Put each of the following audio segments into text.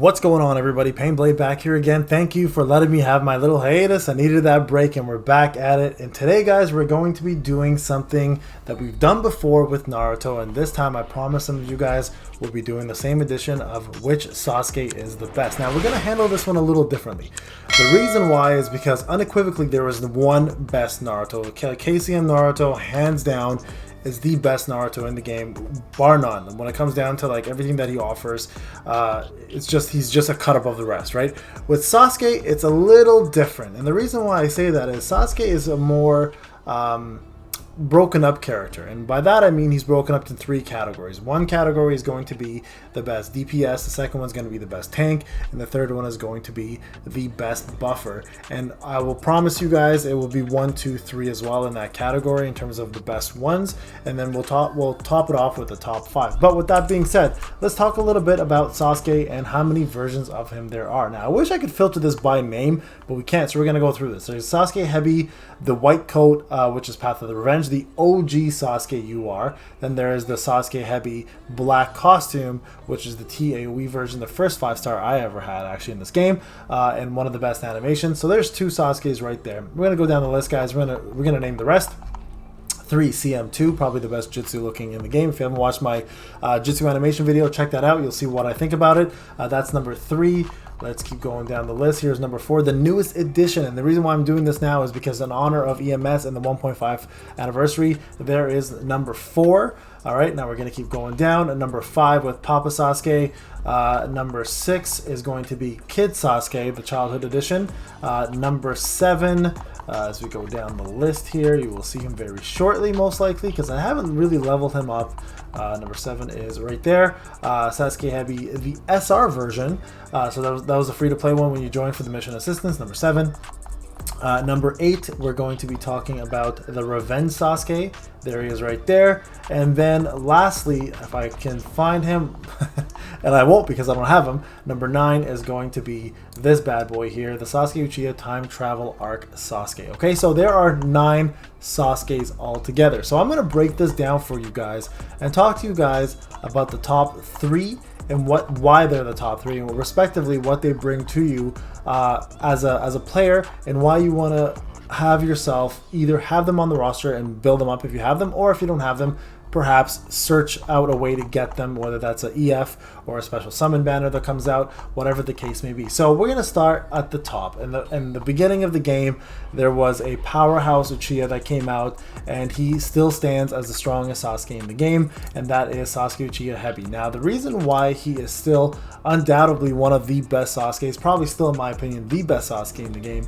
What's going on, everybody? Payneblade back here again. Thank you for letting me have my little hiatus. I needed that break and we're back at it. And today, guys, we're going to be doing something that we've done before with Naruto, and this time I promise some of you guys will be doing the same edition of which Sasuke is the best. Now, we're going to handle this one a little differently. The reason why is because unequivocally there is the one best Naruto. KCM Naruto, hands down, is the best Naruto in the game, bar none. When it comes down to like everything that he offers, he's just a cut above the rest, right? With Sasuke, it's a little different, and the reason why I say that is Sasuke is a more broken up character, and by that I mean he's broken up into three categories. One category is going to be the best DPS, the second one's going to be the best tank, and the third one is going to be the best buffer. And I will promise you guys it will be 1, 2, 3 as well in that category in terms of the best ones, and then we'll top it off with the top 5. But with that being said, let's talk a little bit about Sasuke and how many versions of him there are. Now, I wish I could filter this by name, but we can't, so we're going to go through this. There's Sasuke Heavy, the white coat, which is Path of the Revenge, the OG Sasuke UR. Then there is the Sasuke Heavy black costume, which is the TAOE version, the first 5-star I ever had actually in this game, and one of the best animations. So there's 2 Sasukes right there. We're gonna go down the list, guys. We're gonna name the rest. 3 CM2, probably the best Jutsu looking in the game. If you haven't watched my Jutsu animation video, check that out. You'll see what I think about it. That's number 3. Let's keep going down the list. Here's number 4, the newest edition. And the reason why I'm doing this now is because in honor of EMS and the 1.5 anniversary, there is number 4. All right, now we're going to keep going down. At number 5 with Papa Sasuke. Number 6 is going to be Kid Sasuke, the childhood edition. Number 7, as we go down the list here, you will see him very shortly, most likely, because I haven't really leveled him up. Number 7 is right there. Sasuke Heavy, the SR version. So that was a free-to-play one when you joined for the mission assistance. Number 7. Number 8, we're going to be talking about the Revenge Sasuke. There he is right there. And then lastly, if I can find him, and I won't because I don't have him, number 9 is going to be this bad boy here, the Sasuke Uchiha Time Travel Arc Sasuke. Okay, so there are 9 Sasukes altogether. So I'm going to break this down for you guys and talk to you guys about the top 3 and why they're the top 3, and respectively what they bring to you as a player, and why you want to have yourself either have them on the roster and build them up if you have them, or if you don't have them, perhaps search out a way to get them, whether that's an EF or a special summon banner that comes out, whatever the case may be. So we're going to start at the top. In the beginning of the game, there was a powerhouse Uchiha that came out, and he still stands as the strongest Sasuke in the game, and that is Sasuke Uchiha Heavy. Now, the reason why he is still undoubtedly one of the best Sasukes, probably still in my opinion the best Sasuke in the game,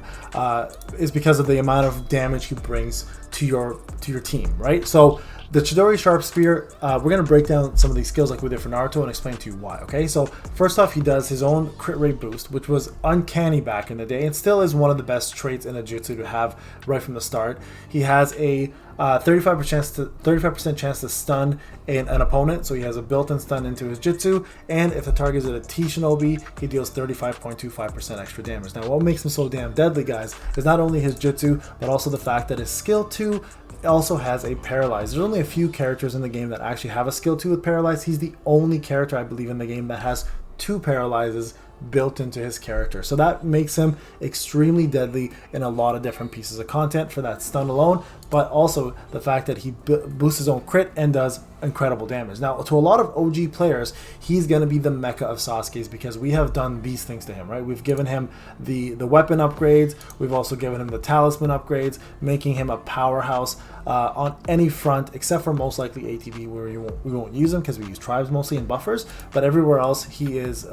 is because of the amount of damage he brings to your team, right? So the Chidori Sharp Spear, we're going to break down some of these skills like we did for Naruto and explain to you why, okay? So first off, he does his own crit rate boost, which was uncanny back in the day, and still is one of the best traits in a jutsu to have right from the start. He has a 35% chance to stun an opponent, so he has a built-in stun into his jutsu, and if the target is a T Shinobi, he deals 35.25% extra damage. Now, what makes him so damn deadly, guys, is not only his jutsu, but also the fact that his skill 2 also has a paralyze. There's only a few characters in the game that actually have a skill 2 with paralyze. He's the only character, I believe, in the game that has 2 paralyzes built into his character, so that makes him extremely deadly in a lot of different pieces of content for that stun alone, but also the fact that he boosts his own crit and does incredible damage. Now, to a lot of OG players, he's going to be the mecca of Sasuke's because we have done these things to him, right? We've given him the weapon upgrades, we've also given him the talisman upgrades, making him a powerhouse on any front, except for most likely ATB, where we won't use him because we use tribes mostly and buffers, but everywhere else he is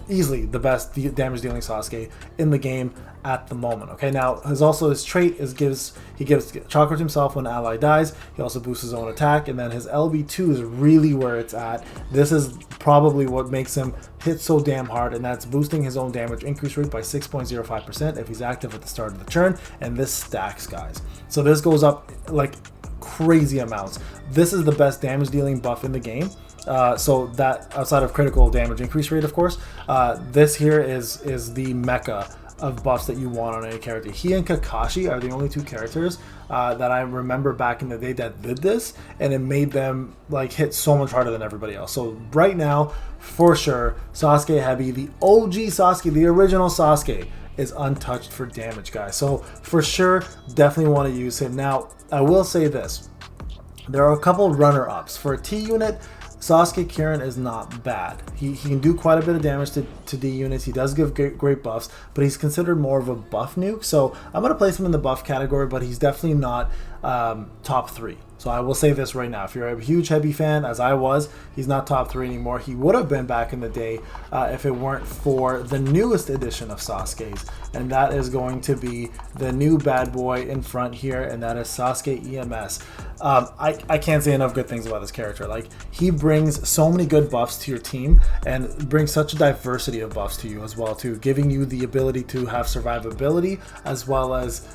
easily the best damage dealing Sasuke in the game at the moment. Okay, now his trait is he gives chakra to himself when an ally dies. He also boosts his own attack, and then his LB2 is really where it's at. This is probably what makes him hit so damn hard, and that's boosting his own damage increase rate by 6.05% if he's active at the start of the turn, and this stacks, guys. So this goes up like crazy amounts. This is the best damage dealing buff in the game. So that outside of critical damage increase rate, of course, this here is the mecca of buffs that you want on any character. He and Kakashi are the only two characters that I remember back in the day that did this, and it made them like hit so much harder than everybody else. So right now, for sure, Sasuke Heavy, the OG Sasuke, the original Sasuke, is untouched for damage, guys. So for sure, definitely want to use him. Now, I will say this. There are a couple runner-ups. For a T unit, Sasuke Kieran is not bad. He can do quite a bit of damage to D units. He does give great buffs, but he's considered more of a buff nuke. So I'm going to place him in the buff category, but he's definitely not top 3. So I will say this right now. If you're a huge Heavy fan, as I was, he's not top 3 anymore. He would have been back in the day if it weren't for the newest edition of Sasuke's. And that is going to be the new bad boy in front here, and that is Sasuke EMS. I can't say enough good things about this character. Like, he brings so many good buffs to your team and brings such a diversity of buffs to you as well, too, giving you the ability to have survivability as well as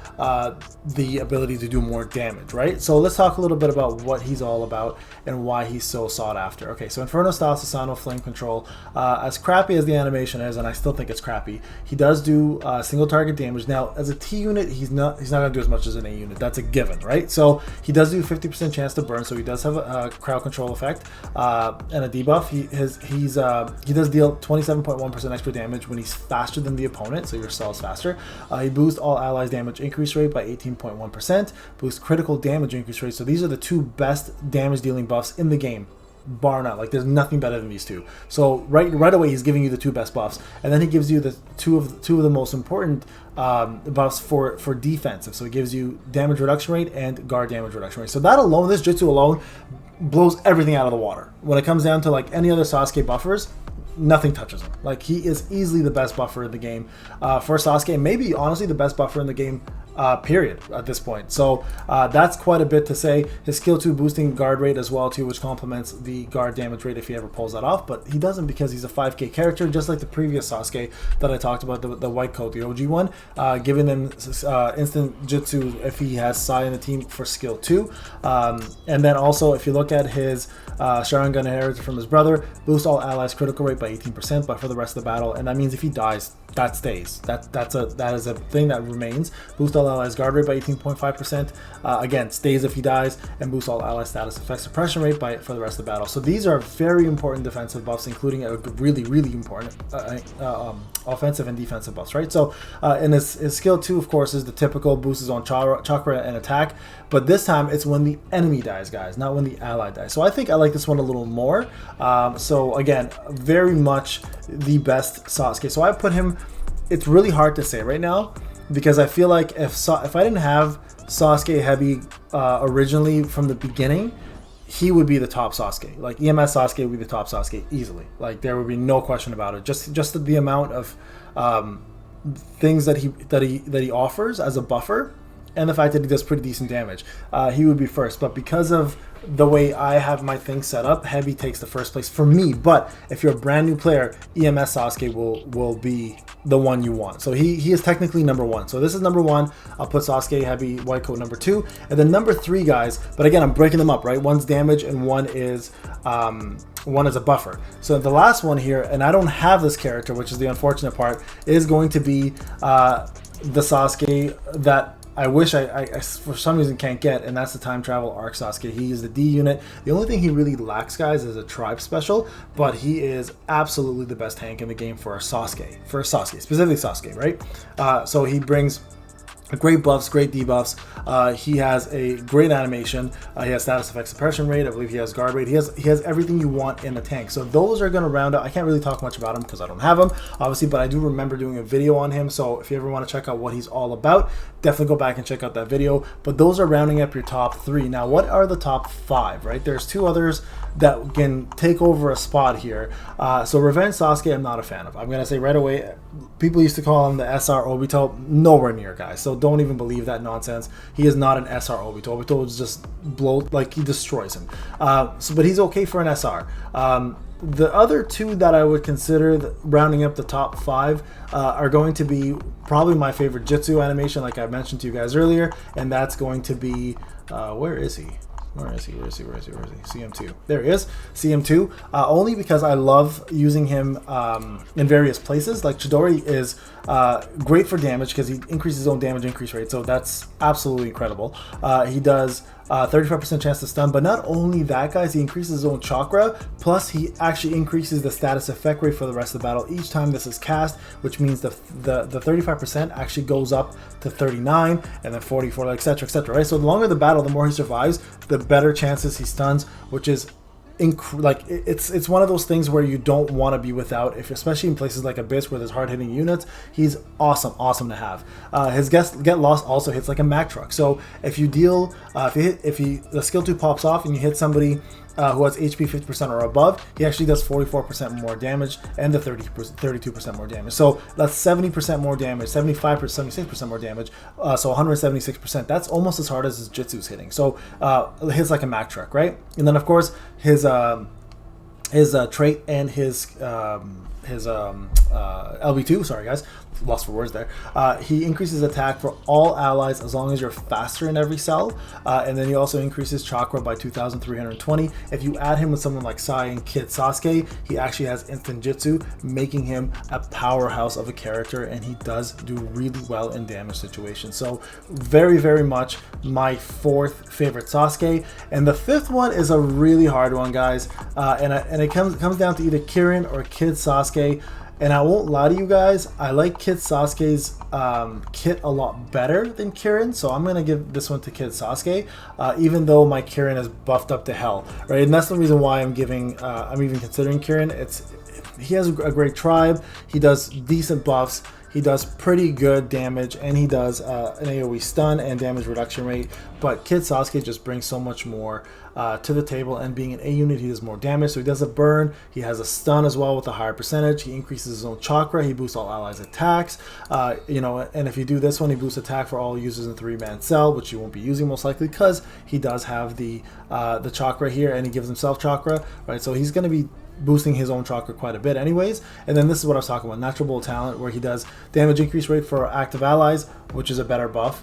the ability to do more damage, right? So let's talk a little bit about what he's all about and why he's so sought after. Okay, so Inferno Style Susanoo Flame Control, as crappy as the animation is, and I still think it's crappy, he does do single target damage. Now, as a T unit, he's not going to do as much as an A unit. That's a given, right? So he does do 50% chance to burn, so he does have a crowd control effect and a debuff. He does deal 27.1% extra damage when he's faster than the opponent, so your cell is faster. He boosts all allies damage increase rate by 18.1%, boosts critical damage increase rate. So these are the two best damage dealing buffs in the game, bar none. Like, there's nothing better than these two. So right away he's giving you the two best buffs, and then he gives you the two of the most important buffs for defensive. So he gives you damage reduction rate and guard damage reduction rate. So that alone, this jutsu alone, blows everything out of the water. When it comes down to like any other Sasuke buffers, nothing touches him. Like, he is easily the best buffer in the game for Sasuke, maybe honestly the best buffer in the game, period, at this point. So that's quite a bit to say. His skill 2 boosting guard rate as well too, which complements the guard damage rate if he ever pulls that off, but he doesn't because he's a 5k character, just like the previous Sasuke that I talked about, the white coat, the OG one, giving him instant jutsu if he has Sai in the team for skill 2. And then also, if you look at his Sharingan inherited from his brother, boosts all allies critical rate by 18%, but for the rest of the battle, and that means if he dies, that stays. That is a thing that remains. Boost all allies guard rate by 18.5%. Again, stays if he dies, and boost all allies status effect suppression rate for the rest of the battle. So these are very important defensive buffs, including a really important offensive and defensive buffs, right? So and his skill 2, of course, is the typical boosts on chakra and attack, but this time it's when the enemy dies, guys, not when the ally dies. So I think I like this one a little more. So again, very much the best Sasuke. So I put him, it's really hard to say right now, because I feel like if I didn't have Sasuke Heavy originally from the beginning, he would be the top Sasuke. Like, EMS Sasuke would be the top Sasuke easily. Like, there would be no question about it. Just the amount of things that he offers as a buffer, and the fact that he does pretty decent damage, he would be first. But because of the way I have my thing set up, Heavy takes the first place for me. But if you're a brand new player, EMS Sasuke will be the one you want. So he is technically number 1. So this is number 1. I'll put Sasuke Heavy white coat number 2, and then number 3, guys. But again, I'm breaking them up, right? One's damage and one is a buffer. So the last one here, and I don't have this character, which is the unfortunate part, is going to be the Sasuke that I wish I for some reason can't get, and that's the time travel arc Sasuke. He is the D unit. The only thing he really lacks, guys, is a tribe special, but he is absolutely the best tank in the game for Sasuke, specifically Sasuke, right? So he brings great buffs, great debuffs. He has a great animation. He has status effect suppression rate. I believe he has guard rate. He has everything you want in a tank. So those are going to round out. I can't really talk much about him because I don't have him, obviously, but I do remember doing a video on him. So if you ever want to check out what he's all about, definitely go back and check out that video. But those are rounding up your top 3. Now, what are the top 5, right? There's 2 others that can take over a spot here. So Revenge Sasuke, I'm not a fan of. I'm going to say right away, people used to call him the SR Obito. Nowhere near, guys. So don't even believe that nonsense. He is not an SR Obito. Obito is just like, he destroys him. But he's okay for an SR. The other 2 that I would consider rounding up the top 5 are going to be probably my favorite Jutsu animation, like I mentioned to you guys earlier, and that's going to be, where is he? Where is he? CM2. There he is. CM2. Only because I love using him in various places. Like Chidori is great for damage because he increases his own damage increase rate. So that's absolutely incredible. He does 35% chance to stun, but not only that, guys, he increases his own chakra, plus he actually increases the status effect rate for the rest of the battle each time this is cast, which means the 35% actually goes up to 39 and then 44, etc, etc, right? So the longer the battle, the more he survives, the better chances he stuns, which is it's one of those things where you don't want to be without, if especially in places like Abyss where there's hard-hitting units. He's awesome to have. His get lost also hits like a Mack truck. So if you deal, if the skill 2 pops off and you hit somebody who has HP 50% or above, he actually does 44% more damage and the 32% more damage. So that's 70% more damage, 75%, 76% more damage. So 176%. That's almost as hard as his Jitsu's hitting. So it hits like a Mack truck, right? And then of course his trait and his LB2, sorry guys, lost for words there. He increases attack for all allies as long as you're faster in every cell, and then he also increases chakra by 2,320. If you add him with someone like Sai and Kid Sasuke, he actually has instant jutsu, making him a powerhouse of a character, and he does do really well in damage situations. So very much my 4th favorite Sasuke. And the 5th one is a really hard one, guys, and it comes down to either Kieran or Kid Sasuke. And I won't lie to you guys, I like Kid Sasuke's kit a lot better than Kieran, so I'm going to give this one to Kid Sasuke, even though my Kieran is buffed up to hell, right? And that's the reason why I'm even considering Kieran. He has a great tribe, he does decent buffs, he does pretty good damage, and he does an AoE stun and damage reduction rate. But Kid Sasuke just brings so much more to the table, and being an A unit, he does more damage. So he does a burn, he has a stun as well with a higher percentage, he increases his own chakra, he boosts all allies attacks, and if you do this one, he boosts attack for all users in 3-man cell, which you won't be using most likely because he does have the chakra here, and he gives himself chakra, right? So he's going to be boosting his own chakra quite a bit anyways. And then this is what I was talking about, natural bull talent, where he does damage increase rate for active allies, which is a better buff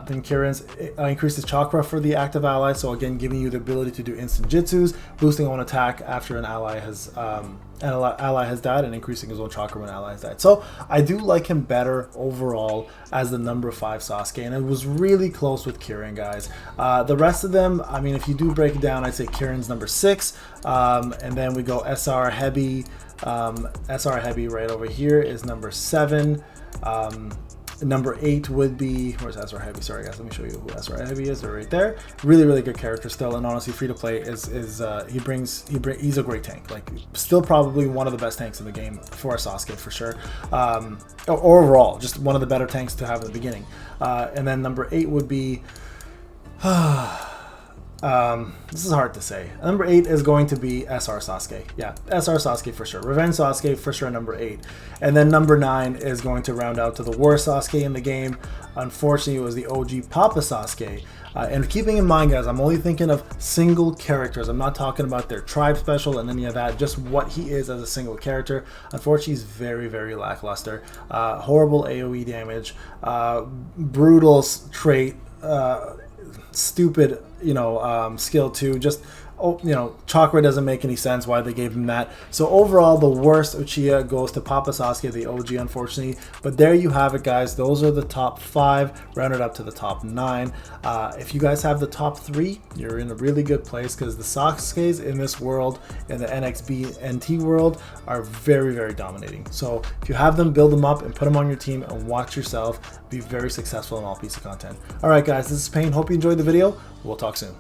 than Kieran's. Increases chakra for the active allies, so again giving you the ability to do instant jutsus, boosting own attack after an ally has died, and increasing his own chakra when an ally has died. So I do like him better overall as the number 5 Sasuke, and it was really close with Kieran, guys. The rest of them, I mean, if you do break it down, I'd say Kieran's number 6, and then we go SR Heavy. SR Heavy right over here is number 7. Number 8 would be, where's SR Heavy? Sorry guys, let me show you who SR Heavy is. They're right there. Really good character still, and honestly, free to play he's a great tank. Like, still probably one of the best tanks in the game for a Sasuke for sure. Or overall, just one of the better tanks to have in the beginning. And then number 8 would be. This is hard to say. Number 8 is going to be SR Sasuke. Yeah, SR Sasuke for sure. Revenge Sasuke for sure, number 8. And then number 9 is going to round out to the worst Sasuke in the game. Unfortunately, it was the OG Papa Sasuke. And keeping in mind, guys, I'm only thinking of single characters. I'm not talking about their tribe special and any of that, just what he is as a single character. Unfortunately, he's very lackluster. Horrible AoE damage, brutal trait, stupid skill 2, just chakra doesn't make any sense why they gave him that. So overall, the worst Uchiha goes to Papa Sasuke, the OG, unfortunately. But there you have it, guys. Those are the top 5 rounded up to the top 9. If you guys have the top 3, you're in a really good place, because the Sasukes in this world, in the NXB NT world, are very dominating. So if you have them, build them up and put them on your team and watch yourself be very successful in all piece of content. All right, guys, this is Payne. Hope you enjoyed the video. We'll talk soon.